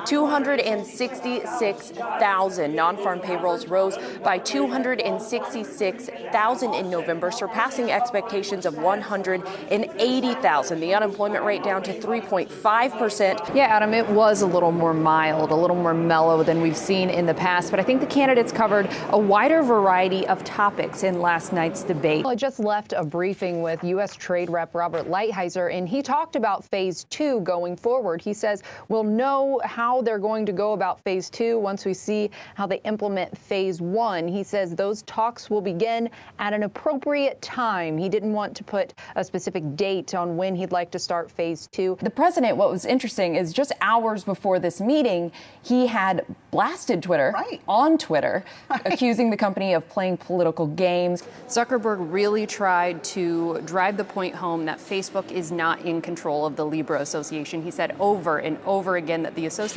266,000 non-farm payrolls rose by 266,000 in November, surpassing expectations of 180,000. The unemployment rate down to 3.5%. Yeah, Adam, it was a little more mild, a little more mellow than we've seen in the past. But I think the candidates covered a wider variety of topics in last night's debate. Well, I just left a briefing with U.S. Trade Rep Robert Lighthizer, and he talked about phase 2 going forward. He says we'll know how they're going to go about phase 2 once we see how they implement phase 1. He says those talks will begin at an appropriate time. He didn't want to put a specific date on when he'd like to start phase 2. The president, what was interesting is just hours before this meeting, he had blasted Twitter on Twitter, accusing the company of playing political games. Zuckerberg really tried to drive the point home that Facebook is not in control of the Libra Association. He said over and over again that the association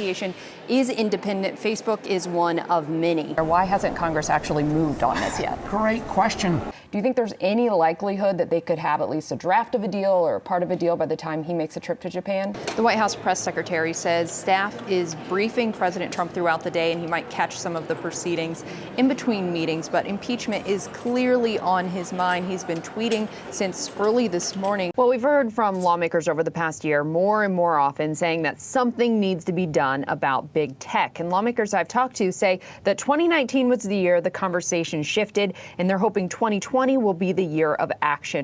is independent. Facebook is one of many. Why hasn't Congress actually moved on this yet? Great question. Do you think there's any likelihood that they could have at least a draft of a deal or a part of a deal by the time he makes a trip to Japan? The White House press secretary says staff is briefing President Trump throughout the day, and he might catch some of the proceedings in between meetings, but impeachment is clearly on his mind. He's been tweeting since early this morning. Well, we've heard from lawmakers over the past year more and more often saying that something needs to be done about big tech. And lawmakers I've talked to say that 2019 was the year the conversation shifted, and they're hoping 2020 will be the year of action.